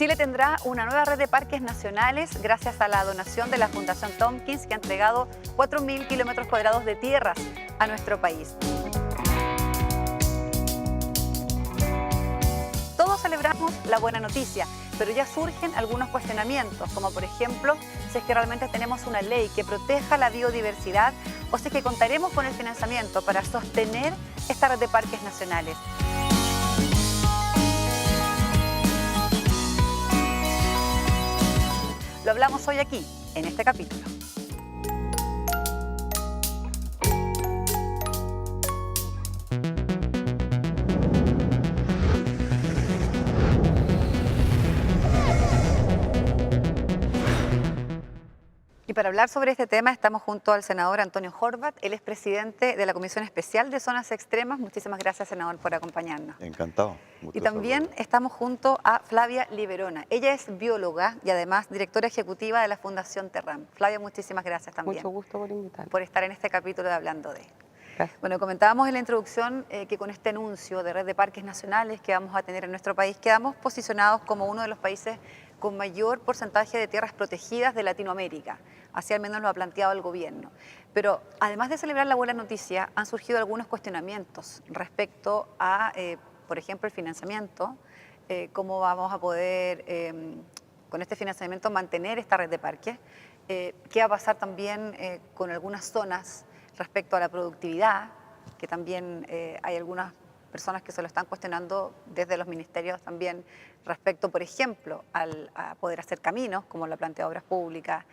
Chile tendrá una nueva red de parques nacionales gracias a la donación de la Fundación Tompkins, que ha entregado 4.000 kilómetros cuadrados de tierras a nuestro país. Todos celebramos la buena noticia, pero ya surgen algunos cuestionamientos, como por ejemplo, si es que realmente tenemos una ley que proteja la biodiversidad o si es que contaremos con el financiamiento para sostener esta red de parques nacionales. Lo hablamos hoy aquí, en este capítulo. Y para hablar sobre este tema estamos junto al senador Antonio Horvat. Él es presidente de la Comisión Especial de Zonas Extremas. Muchísimas gracias, senador, por acompañarnos. Encantado. Y también estamos junto a Flavia Liberona. Ella es bióloga y además directora ejecutiva de la Fundación Terram. Flavia, muchísimas gracias también. Mucho gusto por invitarme. Por estar en este capítulo de Hablando de. Gracias. Bueno, comentábamos en la introducción que con este anuncio de red de parques nacionales que vamos a tener en nuestro país, quedamos posicionados como uno de los países con mayor porcentaje de tierras protegidas de Latinoamérica. Así al menos lo ha planteado el gobierno. Pero además de celebrar la buena noticia, han surgido algunos cuestionamientos respecto a, por ejemplo, el financiamiento, cómo vamos a poder, con este financiamiento, mantener esta red de parques, qué va a pasar también con algunas zonas respecto a la productividad, que también hay algunas personas que se lo están cuestionando desde los ministerios también respecto, por ejemplo, a poder hacer caminos, como lo plantea Obras Públicas,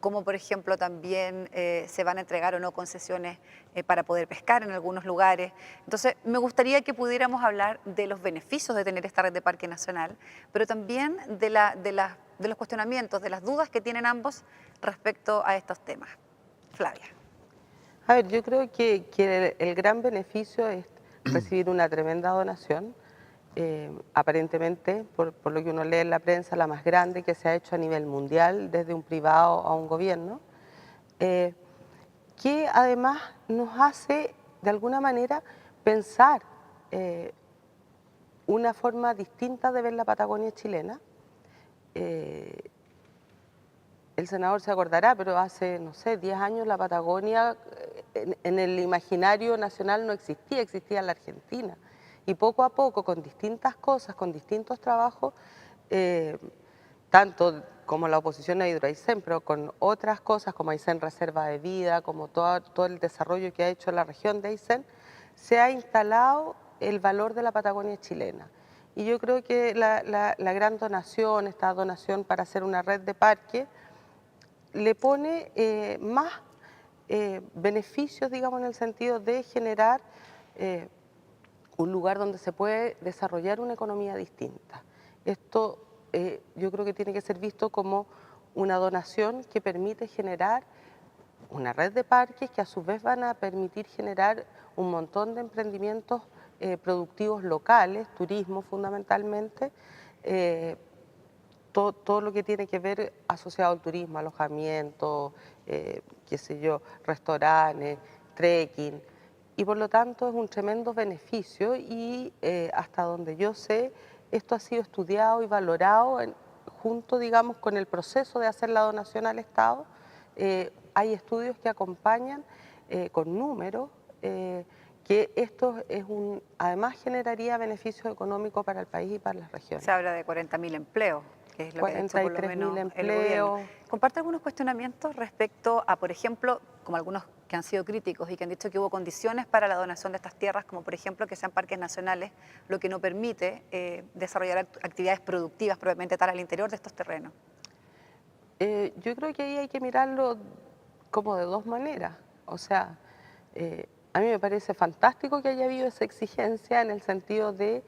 como por ejemplo también se van a entregar o no concesiones para poder pescar en algunos lugares. Entonces, me gustaría que pudiéramos hablar de los beneficios de tener esta red de parque nacional, pero también de los cuestionamientos, de las dudas que tienen ambos respecto a estos temas. Flavia. A ver, yo creo que el gran beneficio es recibir una tremenda donación, aparentemente, por lo que uno lee en la prensa, la más grande que se ha hecho a nivel mundial, desde un privado a un gobierno, que además nos hace, de alguna manera, pensar una forma distinta de ver la Patagonia chilena. El senador se acordará, pero hace, no sé, 10 años la Patagonia en el imaginario nacional no existía, existía la Argentina. Y poco a poco, con distintas cosas, con distintos trabajos, tanto como la oposición a Hidroaicén, pero con otras cosas como Aysén Reserva de Vida, como todo el desarrollo que ha hecho la región de Aysén, se ha instalado el valor de la Patagonia chilena. Y yo creo que la gran donación, esta donación para hacer una red de parques, le pone más beneficios, digamos, en el sentido de generar un lugar donde se puede desarrollar una economía distinta. Esto yo creo que tiene que ser visto como una donación que permite generar una red de parques que a su vez van a permitir generar un montón de emprendimientos productivos locales, turismo fundamentalmente, todo lo que tiene que ver asociado al turismo, alojamiento, qué sé yo, restaurantes, trekking, y por lo tanto es un tremendo beneficio y hasta donde yo sé, esto ha sido estudiado y valorado junto, digamos, con el proceso de hacer la donación al Estado. Hay estudios que acompañan con números que esto además generaría beneficios económicos para el país y para las regiones. Se habla de 40.000 empleos, que es lo que ha hecho por lo menos el gobierno. Comparte algunos cuestionamientos respecto a, por ejemplo, como algunos que han sido críticos y que han dicho que hubo condiciones para la donación de estas tierras, como por ejemplo que sean parques nacionales, lo que no permite desarrollar actividades productivas propiamente tal al interior de estos terrenos. Yo creo que ahí hay que mirarlo como de dos maneras. O sea, a mí me parece fantástico que haya habido esa exigencia en el sentido de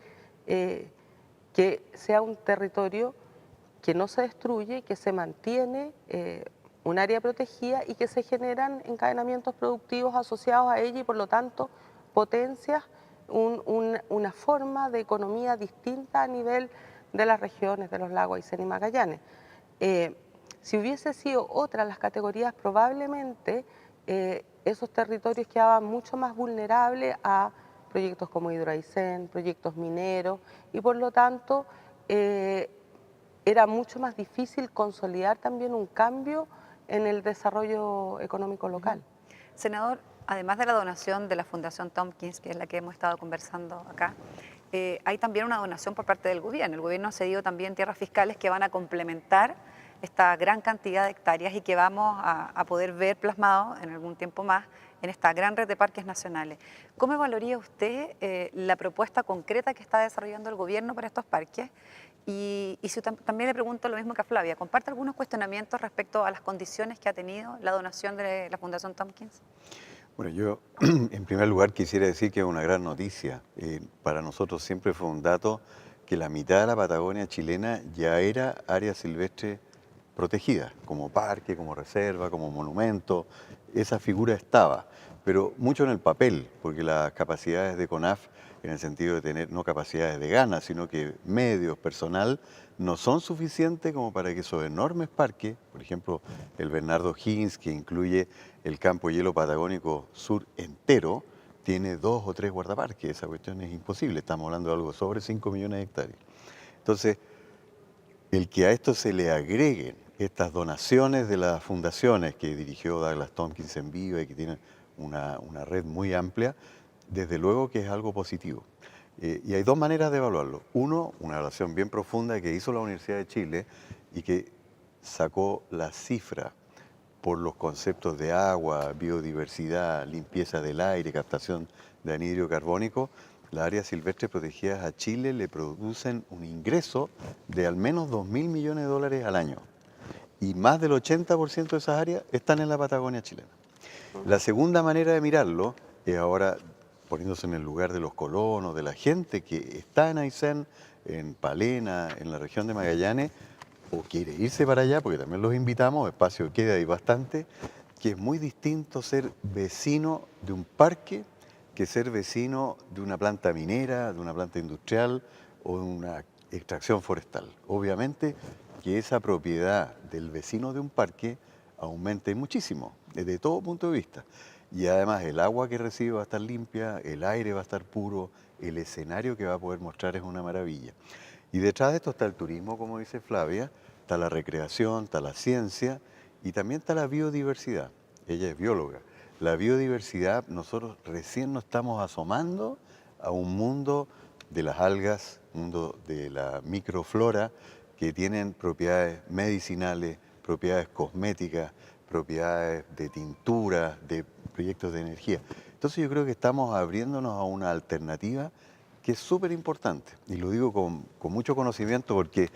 que sea un territorio que no se destruye, que se mantiene un área protegida y que se generan encadenamientos productivos asociados a ella y por lo tanto potencias una forma de economía distinta a nivel de las regiones de los lagos Aysén y Magallanes. Si hubiese sido otra las categorías, probablemente esos territorios quedaban mucho más vulnerables a proyectos como Hidroaicén, proyectos mineros, y por lo tanto era mucho más difícil consolidar también un cambio en el desarrollo económico local. Senador, además de la donación de la Fundación Tompkins, que es la que hemos estado conversando acá, hay también una donación por parte del gobierno. El gobierno ha cedido también tierras fiscales que van a complementar esta gran cantidad de hectáreas y que vamos a poder ver plasmado en algún tiempo más en esta gran red de parques nacionales. ¿Cómo evaluaría usted la propuesta concreta que está desarrollando el gobierno para estos parques? Y también le pregunto lo mismo que a Flavia, ¿comparte algunos cuestionamientos respecto a las condiciones que ha tenido la donación de la Fundación Tompkins? Bueno, yo en primer lugar quisiera decir que es una gran noticia. Para nosotros siempre fue un dato que la mitad de la Patagonia chilena ya era área silvestre protegida, como parque, como reserva, como monumento. Esa figura estaba, pero mucho en el papel, porque las capacidades de CONAF, en el sentido de tener no capacidades de gana, sino que medios, personal, no son suficientes como para que esos enormes parques, por ejemplo, el Bernardo Higgins, que incluye el campo hielo patagónico sur entero, tiene 2 o 3 guardaparques. Esa cuestión es imposible. Estamos hablando de algo sobre 5 millones de hectáreas. Entonces, el que a esto se le agreguen estas donaciones de las fundaciones que dirigió Douglas Tompkins en vivo y que tienen una red muy amplia, desde luego que es algo positivo. Y hay dos maneras de evaluarlo. Uno, una evaluación bien profunda que hizo la Universidad de Chile y que sacó la cifra por los conceptos de agua, biodiversidad, limpieza del aire, captación de anhídrido carbónico. Las áreas silvestres protegidas a Chile le producen un ingreso de al menos 2.000 millones de dólares al año. Y más del 80% de esas áreas están en la Patagonia chilena. La segunda manera de mirarlo es ahora poniéndose en el lugar de los colonos, de la gente que está en Aysén, en Palena, en la región de Magallanes, o quiere irse para allá, porque también los invitamos, espacio queda y bastante, que es muy distinto ser vecino de un parque que ser vecino de una planta minera, de una planta industrial o de una extracción forestal. Obviamente que esa propiedad del vecino de un parque aumenta muchísimo, desde todo punto de vista. Y además el agua que recibe va a estar limpia, el aire va a estar puro, el escenario que va a poder mostrar es una maravilla. Y detrás de esto está el turismo, como dice Flavia, está la recreación, está la ciencia y también está la biodiversidad. Ella es bióloga. La biodiversidad, nosotros recién nos estamos asomando a un mundo de las algas, mundo de la microflora, que tienen propiedades medicinales, propiedades cosméticas, propiedades de tintura, de proyectos de energía. Entonces yo creo que estamos abriéndonos a una alternativa que es súper importante. Y lo digo con mucho conocimiento porque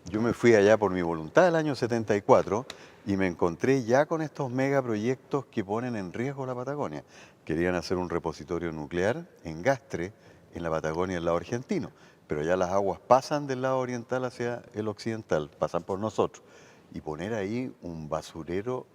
yo me fui allá por mi voluntad el año 74 y me encontré ya con estos megaproyectos que ponen en riesgo la Patagonia. Querían hacer un repositorio nuclear en Gastre, en la Patagonia, del lado argentino, pero ya las aguas pasan del lado oriental hacia el occidental, pasan por nosotros. Y poner ahí un basurero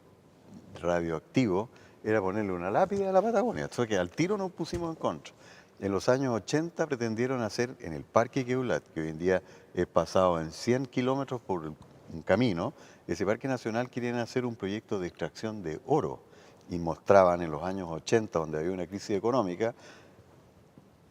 radioactivo era ponerle una lápida a la Patagonia. Entonces que al tiro nos pusimos en contra. En los años 80 pretendieron hacer en el Parque Queulat, que hoy en día es pasado en 100 kilómetros por un camino, ese parque nacional querían hacer un proyecto de extracción de oro y mostraban en los años 80, donde había una crisis económica,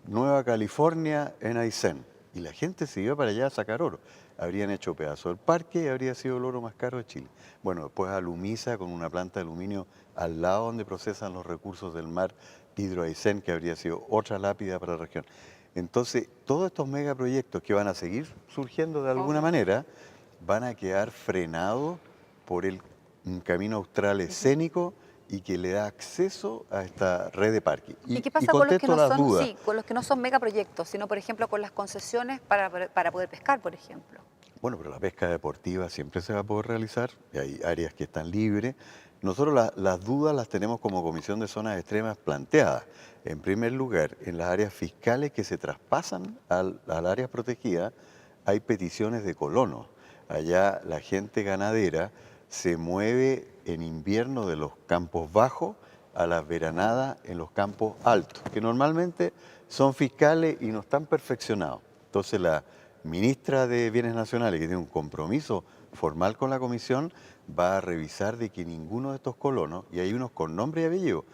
Nueva California en Aysén. Y la gente se iba para allá a sacar oro. Habrían hecho pedazo del parque y habría sido el oro más caro de Chile. Bueno, después Alumisa con una planta de aluminio al lado donde procesan los recursos del mar Hidro Aysén, que habría sido otra lápida para la región. Entonces, todos estos megaproyectos que van a seguir surgiendo de alguna manera, van a quedar frenados por un camino austral escénico y que le da acceso a esta red de parques. ¿Y qué pasa con los que no las son, dudas. sí, con los que no son megaproyectos, sino por ejemplo con las concesiones para poder pescar, por ejemplo? Bueno, pero la pesca deportiva siempre se va a poder realizar, y hay áreas que están libres. Nosotros las dudas las tenemos como Comisión de Zonas Extremas planteadas. En primer lugar, en las áreas fiscales que se traspasan al área protegida, hay peticiones de colonos. Allá la gente ganadera se mueve en invierno de los campos bajos a las veranadas en los campos altos, que normalmente son fiscales y no están perfeccionados. Entonces la ministra de Bienes Nacionales, que tiene un compromiso formal con la comisión, va a revisar de que ninguno de estos colonos, y hay unos con nombre y apellido,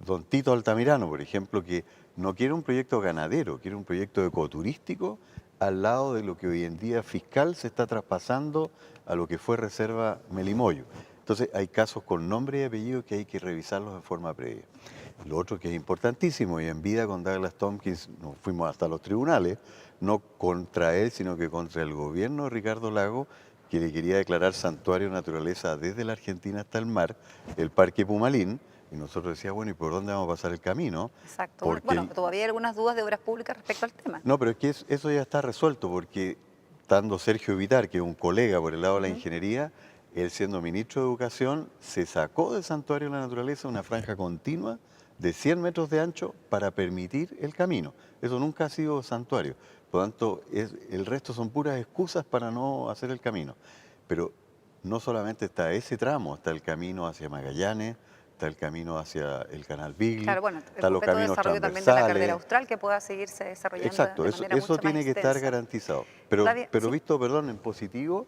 don Tito Altamirano, por ejemplo, que no quiere un proyecto ganadero, quiere un proyecto ecoturístico al lado de lo que hoy en día fiscal se está traspasando a lo que fue Reserva Melimoyo. Entonces hay casos con nombre y apellido que hay que revisarlos de forma previa. Lo otro que es importantísimo, y en vida con Douglas Tompkins nos fuimos hasta los tribunales, no contra él, sino que contra el gobierno de Ricardo Lago, que le quería declarar santuario de naturaleza desde la Argentina hasta el mar, el Parque Pumalín, y nosotros decíamos, bueno, ¿y por dónde vamos a pasar el camino? Exacto. Porque Bueno, todavía hay algunas dudas de obras públicas respecto al tema. no, pero es que eso ya está resuelto, porque estando Sergio Vitar, que es un colega por el lado de la ingeniería, él siendo ministro de Educación, se sacó del Santuario de la Naturaleza una franja continua de 100 metros de ancho para permitir el camino. Eso nunca ha sido santuario. Por lo tanto, el resto son puras excusas para no hacer el camino. Pero no solamente está ese tramo, está el camino hacia Magallanes, está el camino hacia el Canal Beagle, Claro, bueno, el están los completo caminos desarrollo también de la carretera transversales. austral que pueda seguirse desarrollando Exacto, de eso, manera eso mucho más tiene que estar extensa. garantizado. Pero, Flavia, pero sí. visto, perdón, en positivo,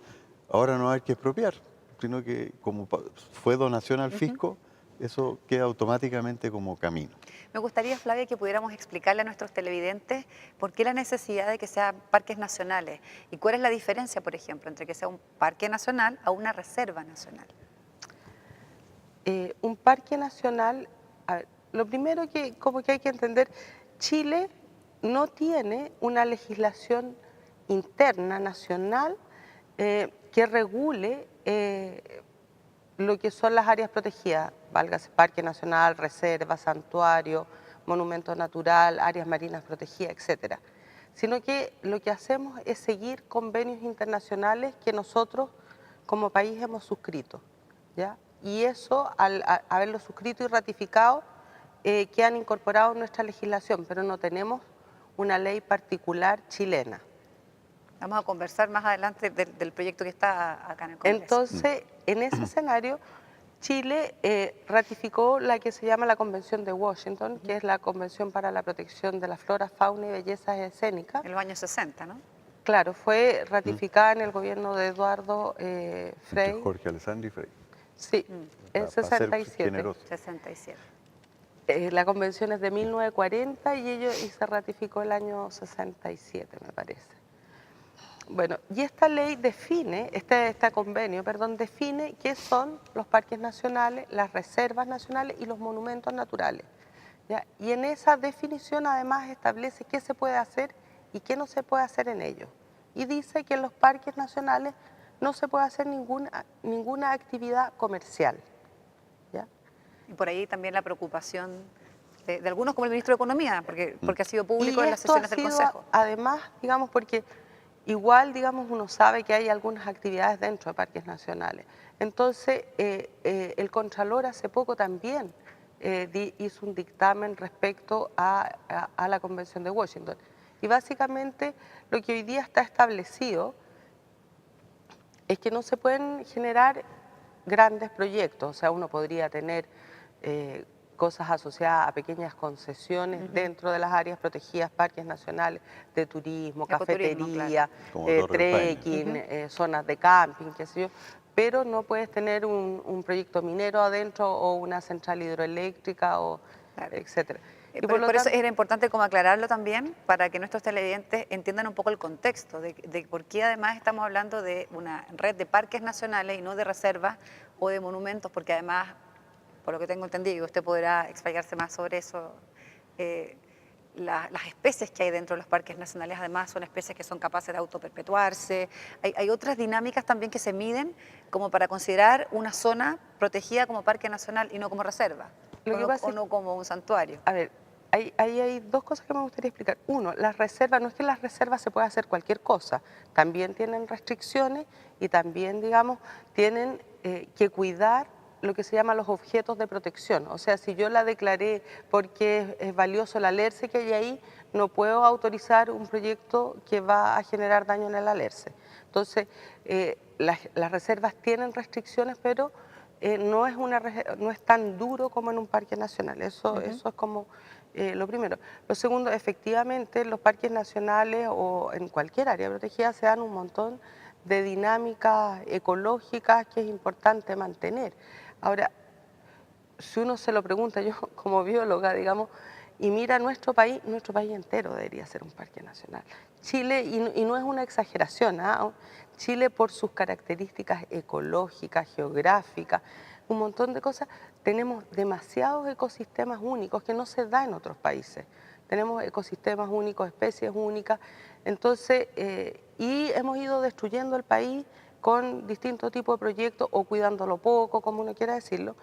ahora no hay que expropiar, sino que como fue donación al fisco, eso queda automáticamente como camino. Me gustaría, Flavia, que pudiéramos explicarle a nuestros televidentes por qué la necesidad de que sean parques nacionales y cuál es la diferencia, por ejemplo, entre que sea un parque nacional a una reserva nacional. Un parque nacional, a ver, lo primero que como que hay que entender, Chile no tiene una legislación interna nacional que regule lo que son las áreas protegidas, válgase parque nacional, reserva, santuario, monumento natural, áreas marinas protegidas, etcétera. Sino que lo que hacemos es seguir convenios internacionales que nosotros como país hemos suscrito, ¿ya? Y eso, al haberlo suscrito y ratificado, quedan incorporados en nuestra legislación, pero no tenemos una ley particular chilena. Vamos a conversar más adelante del proyecto que está acá en el Congreso. Entonces, en ese escenario, Chile ratificó la que se llama la Convención de Washington, que es la Convención para la Protección de la Flora, Fauna y Bellezas Escénicas. En los años 60, ¿no? Claro, fue ratificada en el gobierno de Eduardo Frei. Entre Jorge Alessandri y Frei. Sí, en Para ser 67. generoso. 67. La convención es de 1940 y se ratificó el año 67, me parece. Bueno, y esta ley define, este convenio, perdón, define qué son los parques nacionales, las reservas nacionales y los monumentos naturales, ¿ya? Y en esa definición además establece qué se puede hacer y qué no se puede hacer en ellos. Y dice que en los parques nacionales no se puede hacer ninguna actividad comercial, ¿ya? Y por ahí también la preocupación de algunos como el ministro de Economía, porque ha sido público Y en las esto ha sesiones del sido, Consejo. además, digamos, porque igual, digamos, uno sabe que hay algunas actividades dentro de parques nacionales. Entonces, el Contralor hace poco también hizo un dictamen respecto a la Convención de Washington. Y básicamente lo que hoy día está establecido es que no se pueden generar grandes proyectos. O sea, uno podría tener cosas asociadas a pequeñas concesiones dentro de las áreas protegidas, parques nacionales de turismo, Ecoturismo, cafetería, Como Torre del Paine. trekking, zonas de camping, qué sé yo, pero no puedes tener un proyecto minero adentro o una central hidroeléctrica, Claro. etcétera. Y Por, lo por eso tanto- era importante como aclararlo también para que nuestros televidentes entiendan un poco el contexto de por qué además estamos hablando de una red de parques nacionales y no de reservas o de monumentos, porque además, por lo que tengo entendido, y usted podrá explayarse más sobre eso, las especies que hay dentro de los parques nacionales además son especies que son capaces de autoperpetuarse. Hay otras dinámicas también que se miden como para considerar una zona protegida como parque nacional y no como reserva, Lo que pasa o es- no como un santuario. A ver, hay dos cosas que me gustaría explicar. Uno, las reservas, no es que en las reservas se pueda hacer cualquier cosa, también tienen restricciones y también, digamos, tienen que cuidar lo que se llama los objetos de protección. O sea, si yo la declaré porque es valioso el alerce que hay ahí, no puedo autorizar un proyecto que va a generar daño en el alerce. Entonces, las reservas tienen restricciones, pero no es tan duro como en un parque nacional. Eso es como lo primero. Lo segundo, efectivamente, en los parques nacionales o en cualquier área protegida se dan un montón de dinámicas ecológicas que es importante mantener. Ahora, si uno se lo pregunta, yo como bióloga, digamos, y mira nuestro país entero debería ser un parque nacional. Chile, y no es una exageración, ¿ah? Chile por sus características ecológicas, geográficas, un montón de cosas, tenemos demasiados ecosistemas únicos que no se da en otros países. Tenemos ecosistemas únicos, especies únicas, entonces, y hemos ido destruyendo el país con distintos tipos de proyectos o cuidándolo poco, como uno quiera decirlo.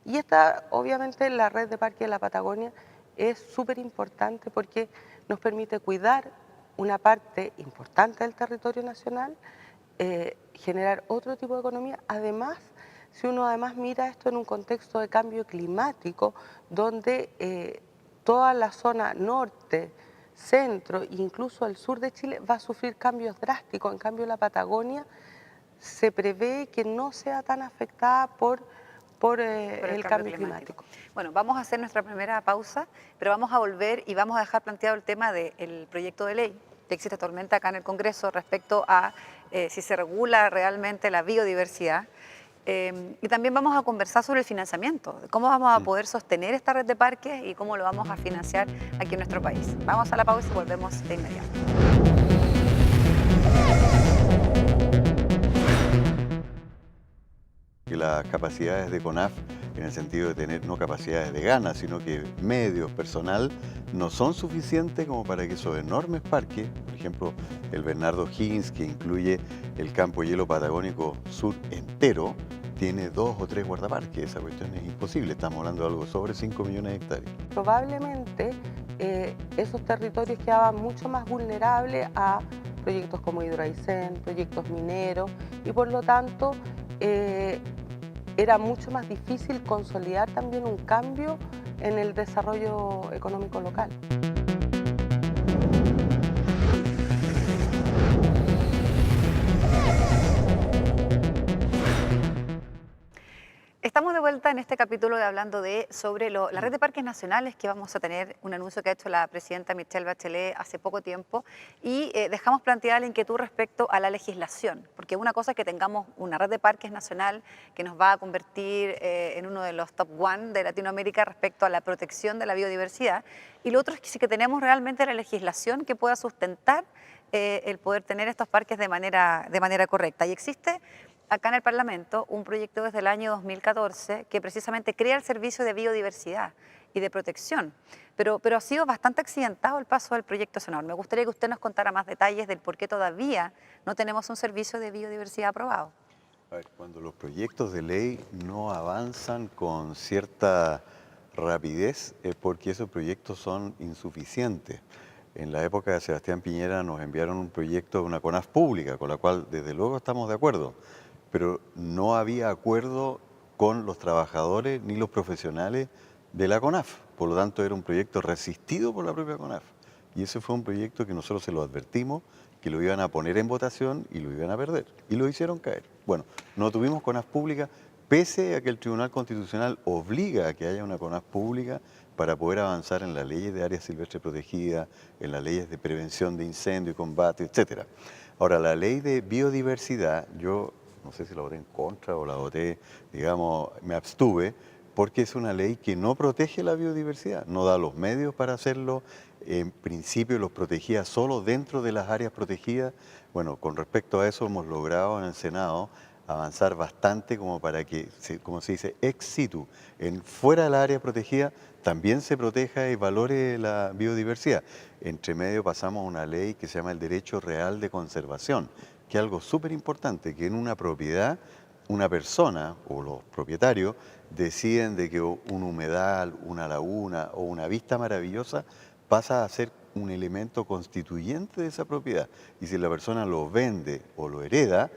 Y esta, obviamente, la red de parques de la Patagonia es súper importante porque nos permite cuidar una parte importante del territorio nacional, generar otro tipo de economía. Además, si uno además mira esto en un contexto de cambio climático, donde toda la zona norte, centro e incluso el sur de Chile va a sufrir cambios drásticos. En cambio, la Patagonia se prevé que no sea tan afectada por el cambio climático. Bueno, vamos a hacer nuestra primera pausa, pero vamos a volver y vamos a dejar planteado el tema del proyecto de ley que existe actualmente acá en el Congreso respecto a si se regula realmente la biodiversidad. Y también vamos a conversar sobre el financiamiento, de cómo vamos a poder sostener esta red de parques y cómo lo vamos a financiar aquí en nuestro país. Vamos a la pausa y volvemos de inmediato. Que las capacidades de CONAF, en el sentido de tener no capacidades de gana, sino que medios, personal, no son suficientes como para que esos enormes parques, por ejemplo, el Bernardo Higgins, que incluye el campo hielo patagónico sur entero, tiene 2 o 3 guardaparques. Esa cuestión es imposible, estamos hablando de algo sobre 5 millones de hectáreas. Probablemente esos territorios quedaban mucho más vulnerables a proyectos como Hidroaicén, proyectos mineros, y por lo tanto era mucho más difícil consolidar también un cambio en el desarrollo económico local. Estamos de vuelta en este capítulo hablando sobre la red de parques nacionales que vamos a tener, un anuncio que ha hecho la presidenta Michelle Bachelet hace poco tiempo, y dejamos planteada la inquietud respecto a la legislación, porque una cosa es que tengamos una red de parques nacional que nos va a convertir en uno de los top one de Latinoamérica respecto a la protección de la biodiversidad, y lo otro es que si que tenemos realmente la legislación que pueda sustentar el poder tener estos parques de manera correcta. Y existe acá en el Parlamento un proyecto desde el año 2014 que precisamente crea el Servicio de Biodiversidad y de Protección, pero ha sido bastante accidentado el paso del proyecto senador. Me gustaría que usted nos contara más detalles del por qué todavía no tenemos un servicio de biodiversidad aprobado. A ver, cuando los proyectos de ley no avanzan con cierta rapidez es porque esos proyectos son insuficientes. En la época de Sebastián Piñera nos enviaron un proyecto de una CONAF pública, con la cual desde luego estamos de acuerdo, pero no había acuerdo con los trabajadores ni los profesionales de la CONAF. Por lo tanto, era un proyecto resistido por la propia CONAF. Y ese fue un proyecto que nosotros se lo advertimos, que lo iban a poner en votación y lo iban a perder. Y lo hicieron caer. Bueno, no tuvimos CONAF pública, pese a que el Tribunal Constitucional obliga a que haya una CONAF pública para poder avanzar en las leyes de áreas silvestres protegidas, en las leyes de prevención de incendio y combate, etc. Ahora, la ley de biodiversidad, yo no sé si la voté en contra o la voté, digamos, me abstuve, porque es una ley que no protege la biodiversidad, no da los medios para hacerlo, en principio los protegía solo dentro de las áreas protegidas. Bueno, con respecto a eso hemos logrado en el Senado avanzar bastante como para que, como se dice, ex situ, fuera de la área protegida, también se proteja y valore la biodiversidad. Entre medio pasamos a una ley que se llama el derecho real de conservación, que es algo súper importante, que en una propiedad, una persona o los propietarios deciden de que un humedal, una laguna o una vista maravillosa pasa a ser un elemento constituyente de esa propiedad. Y si la persona lo vende o lo hereda,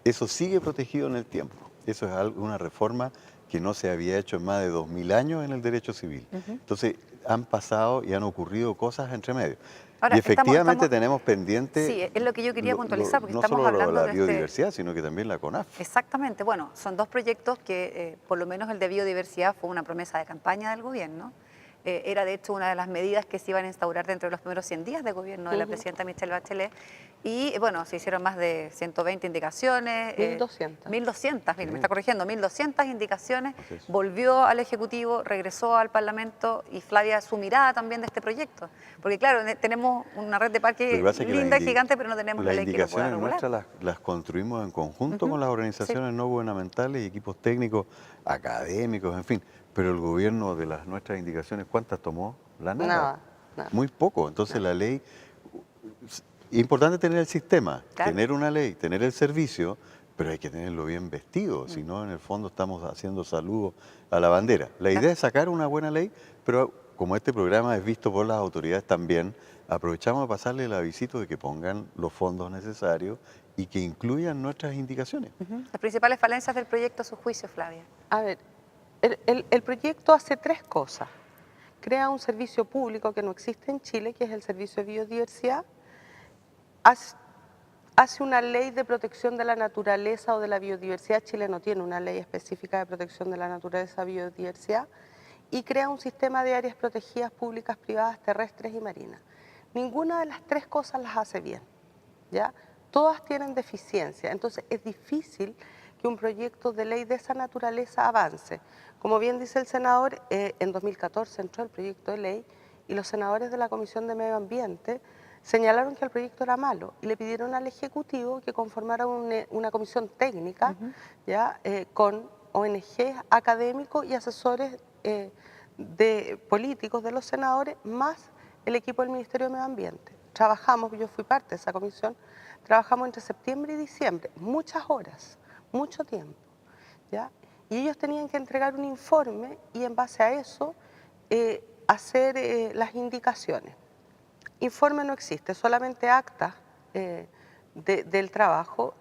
eso sigue protegido en el tiempo. Eso es una reforma que no se había hecho en más de 2000 años en el derecho civil. Entonces, han pasado y han ocurrido cosas entre medio. Ahora, y efectivamente tenemos pendiente... Sí, es lo que yo quería puntualizar, porque no estamos solo hablando la biodiversidad, sino que también la CONAF. Exactamente, bueno, son dos proyectos que, por lo menos el de biodiversidad, fue una promesa de campaña del gobierno. era de hecho una de las medidas que se iban a instaurar dentro de los primeros 100 días de gobierno de la presidenta Michelle Bachelet. Y bueno, se hicieron más de 120 indicaciones. 1.200. 1.200, mire, me está corrigiendo, 1.200 indicaciones. Así es. Volvió al Ejecutivo, regresó al Parlamento y Flavia, su mirada también de este proyecto. Porque claro, tenemos una red de Lo que parques pasa es que linda y gigante, pero no tenemos la las ley que lo pueda indicaciones regular. nuestras las construimos en conjunto con las organizaciones no gubernamentales y equipos técnicos, académicos, en fin. Pero el gobierno de las nuestras indicaciones, ¿cuántas tomó? La nada. Nada. Muy poco. Entonces la ley... Es importante tener el sistema, Claro. tener una ley, tener el servicio, pero hay que tenerlo bien vestido, si no, en el fondo estamos haciendo saludos a la bandera. La idea es sacar una buena ley, pero como este programa es visto por las autoridades también, aprovechamos a pasarle el avisito de que pongan los fondos necesarios y que incluyan nuestras indicaciones. Las principales falencias del proyecto a su juicio, Flavia. A ver, el proyecto hace 3 cosas. Crea un servicio público que no existe en Chile, que es el Servicio de Biodiversidad. Hace una ley de protección de la naturaleza o de la biodiversidad. Chile no tiene una ley específica de protección de la naturaleza y biodiversidad. Y crea un sistema de áreas protegidas públicas, privadas, terrestres y marinas. Ninguna de las 3 cosas las hace bien, ¿ya? Todas tienen deficiencia. Entonces es difícil que un proyecto de ley de esa naturaleza avance. Como bien dice el senador, en 2014 entró el proyecto de ley y los senadores de la Comisión de Medio Ambiente señalaron que el proyecto era malo y le pidieron al Ejecutivo que conformara una comisión técnica, ¿ya? Con ONGs, académicos y asesores de políticos de los senadores, más el equipo del Ministerio de Medio Ambiente. Trabajamos, yo fui parte de esa comisión, trabajamos entre septiembre y diciembre, muchas horas, mucho tiempo, ¿ya? Y ellos tenían que entregar un informe y en base a eso hacer las indicaciones. Informe no existe, solamente acta del trabajo.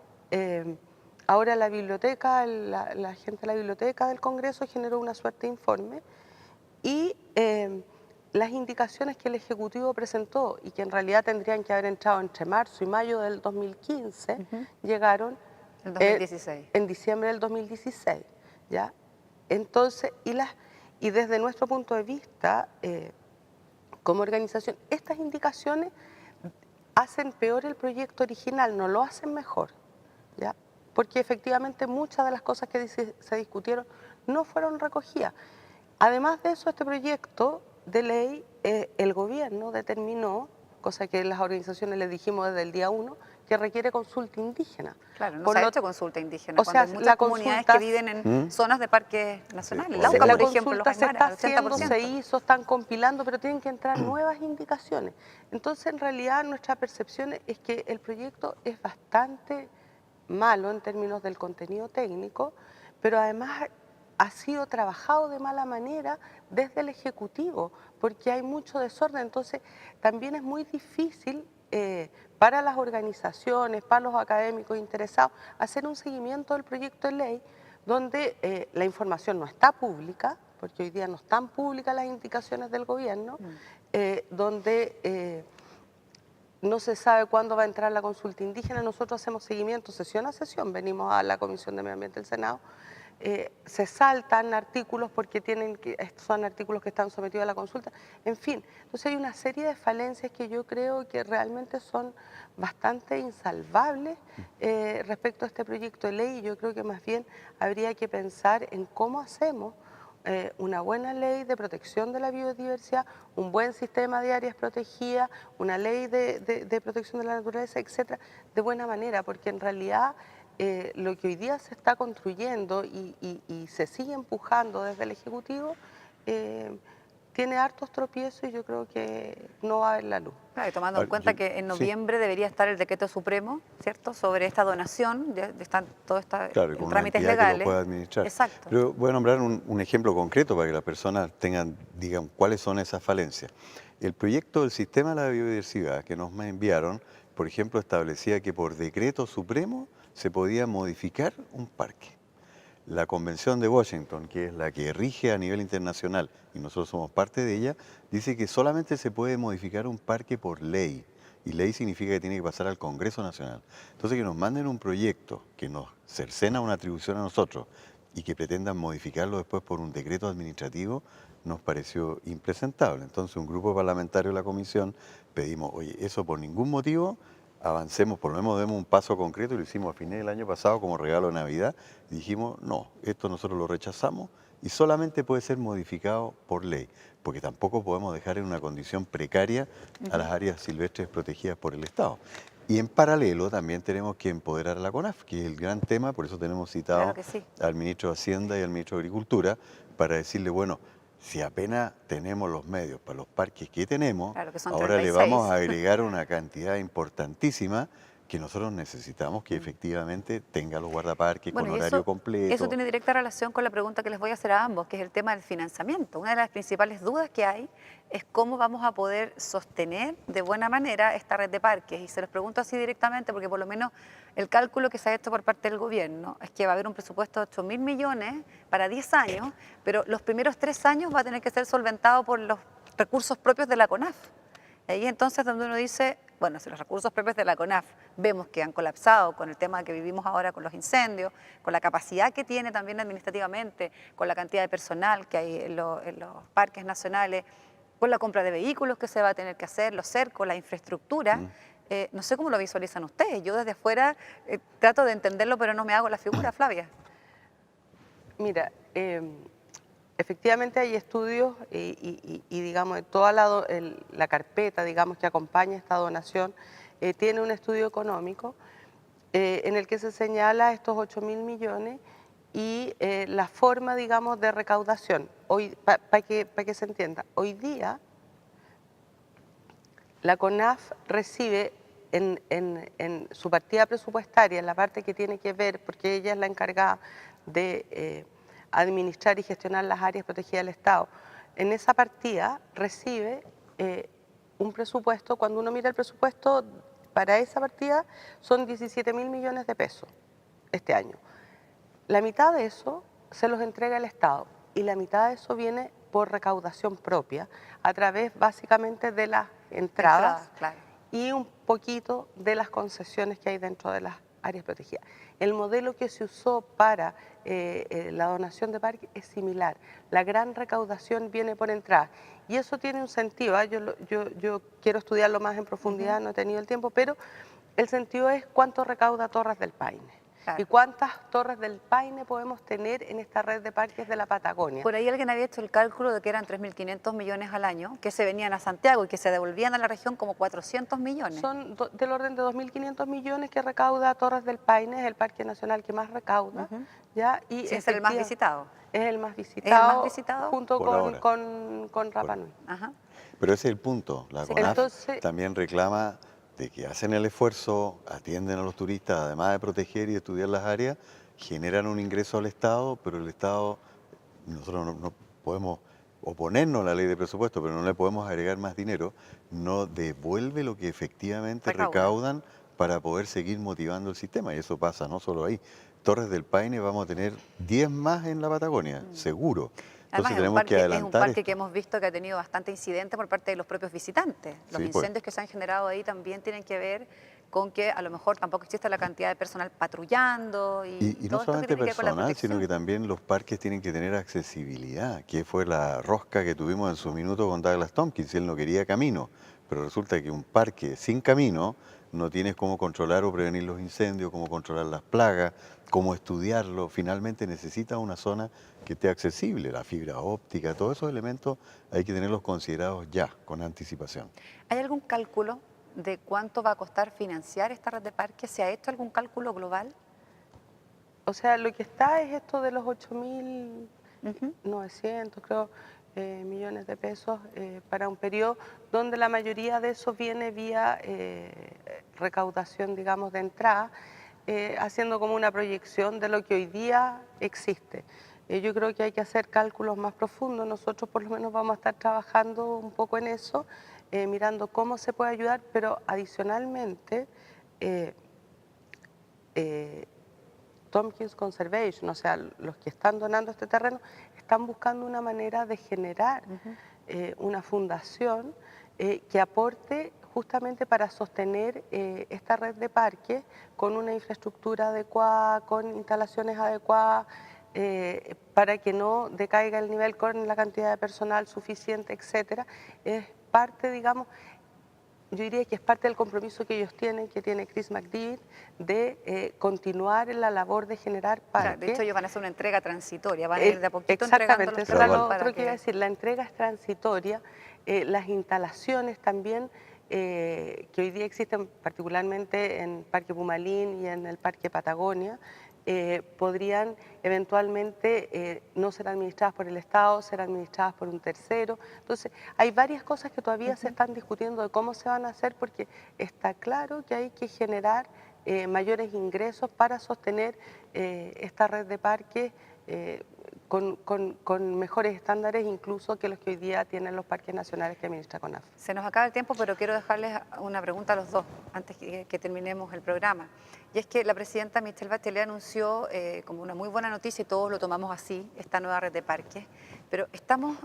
Ahora la biblioteca, la gente de la biblioteca del Congreso generó una suerte de informe y las indicaciones que el Ejecutivo presentó y que en realidad tendrían que haber entrado entre marzo y mayo del 2015, llegaron En 2016. en diciembre del 2016, ¿ya? Entonces, y desde nuestro punto de vista, como organización, estas indicaciones hacen peor el proyecto original, no lo hacen mejor, ¿ya? Porque efectivamente muchas de las cosas que se discutieron no fueron recogidas. Además de eso, este proyecto de ley, el gobierno determinó, cosa que las organizaciones les dijimos desde el día 1, que requiere consulta indígena. Claro, no Por se ha lo- hecho consulta indígena, o cuando sea, hay muchas la comunidades consulta- que viven en zonas de parques nacionales. Sí, Lauca, la por ejemplo, los consulta se está Aymaras, al haciendo, 80%. se hizo, están compilando, pero tienen que entrar nuevas indicaciones. Entonces, en realidad, nuestra percepción es que el proyecto es bastante malo en términos del contenido técnico, pero además ha sido trabajado de mala manera desde el Ejecutivo, porque hay mucho desorden. Entonces, también es muy difícil para las organizaciones, para los académicos interesados, hacer un seguimiento del proyecto de ley donde la información no está pública, porque hoy día no están públicas las indicaciones del gobierno, donde no se sabe cuándo va a entrar la consulta indígena. Nosotros hacemos seguimiento sesión a sesión, venimos a la Comisión de Medio Ambiente del Senado, se saltan artículos porque son artículos que están sometidos a la consulta, en fin. Entonces hay una serie de falencias que yo creo que realmente son bastante insalvables respecto a este proyecto de ley, y yo creo que más bien habría que pensar en cómo hacemos una buena ley de protección de la biodiversidad, un buen sistema de áreas protegidas, una ley de protección de la naturaleza, etcétera, de buena manera, porque en realidad lo que hoy día se está construyendo y se sigue empujando desde el Ejecutivo tiene hartos tropiezos y yo creo que no va a ver la luz. Claro, y tomando en cuenta que en noviembre debería estar el decreto supremo, ¿cierto?, sobre esta donación, están todos estos Claro, y con una trámites entidad que lo legales. pueda administrar. Exacto. Pero voy a nombrar un ejemplo concreto para que las personas digan cuáles son esas falencias. El proyecto del Sistema de la Biodiversidad que nos enviaron, por ejemplo, establecía que por decreto supremo se podía modificar un parque. La Convención de Washington, que es la que rige a nivel internacional, y nosotros somos parte de ella, dice que solamente se puede modificar un parque por ley. Y ley significa que tiene que pasar al Congreso Nacional. Entonces, que nos manden un proyecto que nos cercena una atribución a nosotros y que pretendan modificarlo después por un decreto administrativo, nos pareció impresentable. Entonces un grupo parlamentario de la comisión pedimos, oye, eso por ningún motivo, avancemos, por lo menos demos un paso concreto, y lo hicimos a fines del año pasado como regalo de Navidad, y dijimos, no, esto nosotros lo rechazamos y solamente puede ser modificado por ley, porque tampoco podemos dejar en una condición precaria a las áreas silvestres protegidas por el Estado. Y en paralelo también tenemos que empoderar a la CONAF, que es el gran tema, por eso tenemos Claro citado que sí. al ministro de Hacienda y al ministro de Agricultura, para decirle, bueno, si apenas tenemos los medios para los parques que tenemos, Claro que son ahora le 36. vamos a agregar una cantidad importantísima que nosotros necesitamos que efectivamente tenga los guardaparques con Bueno, y horario eso completo. tiene directa relación con la pregunta que les voy a hacer a ambos, que es el tema del financiamiento. Una de las principales dudas que hay es cómo vamos a poder sostener de buena manera esta red de parques. Y se los pregunto así directamente porque por lo menos el cálculo que se ha hecho por parte del gobierno es que va a haber un presupuesto de 8.000 millones para 10 años, pero los primeros 3 años va a tener que ser solventado por los recursos propios de la CONAF. Ahí entonces donde uno dice, bueno, si los recursos propios de la CONAF vemos que han colapsado con el tema que vivimos ahora con los incendios, con la capacidad que tiene también administrativamente, con la cantidad de personal que hay en los parques nacionales, con la compra de vehículos que se va a tener que hacer, los cercos, la infraestructura, no sé cómo lo visualizan ustedes. Yo desde afuera trato de entenderlo, pero no me hago la figura, Flavia. Mira, efectivamente hay estudios y digamos, toda la carpeta, digamos, que acompaña esta donación, tiene un estudio económico en el que se señala estos 8.000 millones y la forma, digamos, de recaudación. Hoy, para que se entienda, hoy día la CONAF recibe en su partida presupuestaria, en la parte que tiene que ver, porque ella es la encargada de administrar y gestionar las áreas protegidas del Estado, en esa partida recibe un presupuesto, cuando uno mira el presupuesto para esa partida, son 17.000 millones de pesos este año. La mitad de eso se los entrega el Estado y la mitad de eso viene por recaudación propia, a través básicamente de las entradas Claro. y un poquito de las concesiones que hay dentro de las áreas protegidas. El modelo que se usó para la donación de parques es similar. La gran recaudación viene por entrada y eso tiene un sentido. Yo quiero estudiarlo más en profundidad, no he tenido el tiempo, pero el sentido es cuánto recauda Torres del Paine. Claro. ¿Y cuántas Torres del Paine podemos tener en esta red de parques de la Patagonia? Por ahí alguien había hecho el cálculo de que eran 3.500 millones al año, que se venían a Santiago y que se devolvían a la región como 400 millones. Son del orden de 2.500 millones que recauda Torres del Paine, es el parque nacional que más recauda. ¿Ya? Y Sí, es el más visitado. Es el más visitado, ¿Es el más visitado? junto Por con Rapa Nui. Ajá. Pero ese es el punto. La Sí, CONAF entonces- también reclama de que hacen el esfuerzo, atienden a los turistas, además de proteger y estudiar las áreas, generan un ingreso al Estado, pero el Estado, nosotros no podemos oponernos a la ley de presupuesto, pero no le podemos agregar más dinero, no devuelve lo que efectivamente recaudan para poder seguir motivando el sistema. Y eso pasa no solo ahí. Torres del Paine vamos a tener 10 más en la Patagonia, seguro. Además, Entonces tenemos que es un adelantar parque esto. que hemos visto que ha tenido bastante incidente por parte de los propios visitantes. Los Sí, pues. incendios que se han generado ahí también tienen que ver con que a lo mejor tampoco existe la cantidad de personal patrullando y Y todo no esto que solamente tiene que ver con la personal, sino protección. que también los parques tienen que tener accesibilidad, que fue la rosca que tuvimos en su minuto con Douglas Tompkins, él no quería camino, pero resulta que un parque sin camino no tienes cómo controlar o prevenir los incendios, cómo controlar las plagas, cómo estudiarlo, finalmente necesita una zona que esté accesible, la fibra óptica, todos esos elementos hay que tenerlos considerados ya, con anticipación. ¿Hay algún cálculo de cuánto va a costar financiar esta red de parques? ¿Se ha hecho algún cálculo global? O sea, lo que está es esto de los 8.900, creo, millones de pesos para un periodo donde la mayoría de eso viene vía recaudación, digamos, de entrada, haciendo como una proyección de lo que hoy día existe. Yo creo que hay que hacer cálculos más profundos. Nosotros por lo menos vamos a estar trabajando un poco en eso, mirando cómo se puede ayudar, pero adicionalmente Tompkins Conservation, o sea, los que están donando este terreno, están buscando una manera de generar una fundación que aporte justamente para sostener esta red de parques con una infraestructura adecuada, con instalaciones adecuadas, para que no decaiga el nivel con la cantidad de personal suficiente, etcétera. Es parte, digamos, yo diría que es parte del compromiso que ellos tienen, que tiene Chris McDavid, de continuar en la labor de generar parques. Claro, de hecho, ellos van a hacer una entrega transitoria, van a ir de a poquito entregando Exactamente, los eso era terrenos lo para otro que iba a decir. La entrega es transitoria, las instalaciones también que hoy día existen particularmente en Parque Pumalín y en el Parque Patagonia, podrían eventualmente no ser administradas por el Estado, ser administradas por un tercero. Entonces, hay varias cosas que todavía se están discutiendo de cómo se van a hacer, porque está claro que hay que generar mayores ingresos para sostener esta red de parques con mejores estándares incluso que los que hoy día tienen los parques nacionales que administra CONAF. Se nos acaba el tiempo, pero quiero dejarles una pregunta a los dos antes que terminemos el programa. Y es que la presidenta Michelle Bachelet anunció como una muy buena noticia, y todos lo tomamos así, esta nueva red de parques, pero estamos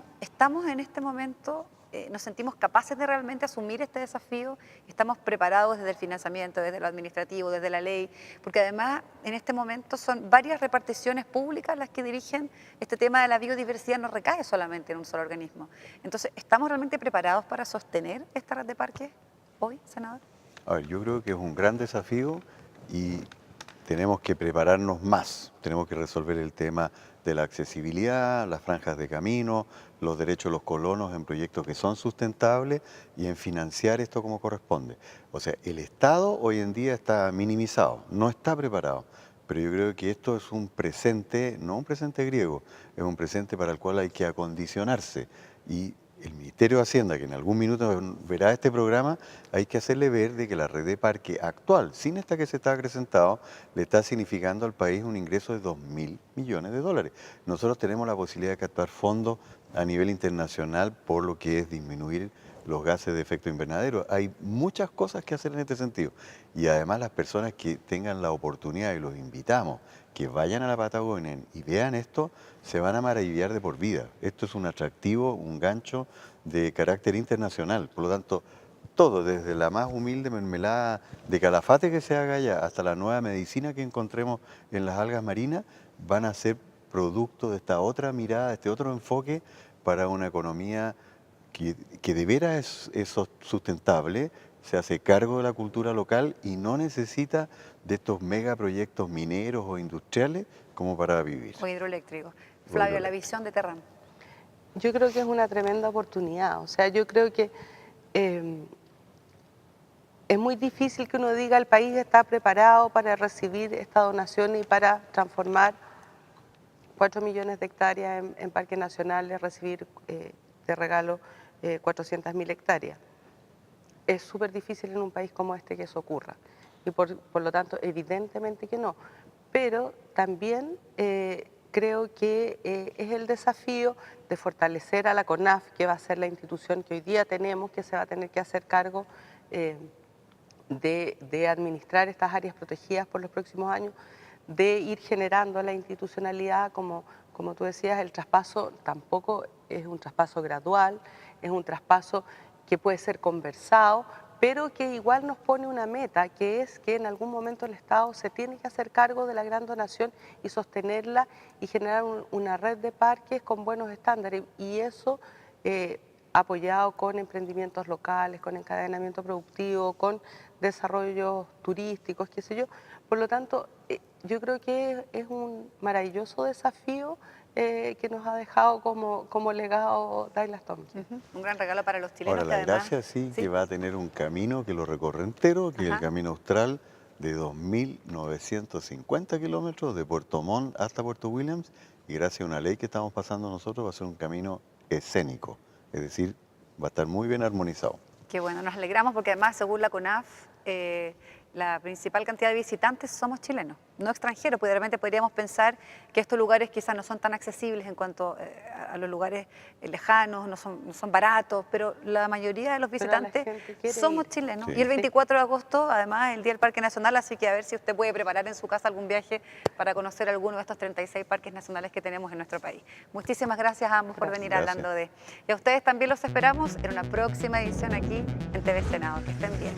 en este momento, nos sentimos capaces de realmente asumir este desafío, estamos preparados desde el financiamiento, desde lo administrativo, desde la ley, porque además en este momento son varias reparticiones públicas las que dirigen este tema de la biodiversidad, no recae solamente en un solo organismo. Entonces, ¿estamos realmente preparados para sostener esta red de parques hoy, senador? A ver, yo creo que es un gran desafío y tenemos que prepararnos más. Tenemos que resolver el tema de la accesibilidad, las franjas de camino, los derechos de los colonos en proyectos que son sustentables y en financiar esto como corresponde. O sea, el Estado hoy en día está minimizado, no está preparado. Pero yo creo que esto es un presente, no un presente griego, es un presente para el cual hay que acondicionarse. Y el Ministerio de Hacienda, que en algún minuto verá este programa, hay que hacerle ver de que la red de parque actual, sin esta que se está acrecentado, le está significando al país un ingreso de 2.000 millones de dólares. Nosotros tenemos la posibilidad de captar fondos a nivel internacional por lo que es disminuir los gases de efecto invernadero. Hay muchas cosas que hacer en este sentido. Y además las personas que tengan la oportunidad, y los invitamos, que vayan a la Patagonia y vean esto, se van a maravillar de por vida. Esto es un atractivo, un gancho de carácter internacional. Por lo tanto, todo, desde la más humilde mermelada de calafate que se haga allá, hasta la nueva medicina que encontremos en las algas marinas, van a ser producto de esta otra mirada, este otro enfoque para una economía que de veras es sustentable, se hace cargo de la cultura local y no necesita de estos megaproyectos mineros o industriales como para vivir. O hidroeléctrico. Flavio, la visión de Terram. Yo creo que es una tremenda oportunidad. O sea, yo creo que es muy difícil que uno diga el país está preparado para recibir esta donación y para transformar 4 millones de hectáreas en parques nacionales, recibir de regalo 400.000 hectáreas. Es súper difícil en un país como este que eso ocurra. Y por lo tanto, evidentemente que no. Pero también creo que es el desafío de fortalecer a la CONAF, que va a ser la institución que hoy día tenemos, que se va a tener que hacer cargo de administrar estas áreas protegidas por los próximos años, de ir generando la institucionalidad, como tú decías, el traspaso tampoco es un traspaso gradual, es un traspaso que puede ser conversado, pero que igual nos pone una meta, que es que en algún momento el Estado se tiene que hacer cargo de la gran donación y sostenerla y generar una red de parques con buenos estándares. Y eso apoyado con emprendimientos locales, con encadenamiento productivo, con desarrollos turísticos, qué sé yo. Por lo tanto, yo creo que es un maravilloso desafío que nos ha dejado como legado Douglas Thompson. Un gran regalo para los chilenos. Ahora, la que además, gracia sí que va a tener un camino que lo recorre entero, que es el camino austral de 2.950 kilómetros de Puerto Montt hasta Puerto Williams, y gracias a una ley que estamos pasando nosotros va a ser un camino escénico, es decir, va a estar muy bien armonizado. Qué bueno, nos alegramos porque además, según la CONAF, la principal cantidad de visitantes somos chilenos, no extranjeros, porque realmente podríamos pensar que estos lugares quizás no son tan accesibles en cuanto a los lugares lejanos, no son baratos, pero la mayoría de los visitantes somos chilenos. Sí. Y el 24 de agosto, además, es el Día del Parque Nacional, así que a ver si usted puede preparar en su casa algún viaje para conocer alguno de estos 36 parques nacionales que tenemos en nuestro país. Muchísimas gracias a ambos por venir hablando de... Y a ustedes también los esperamos en una próxima edición aquí en TV Senado. Que estén bien.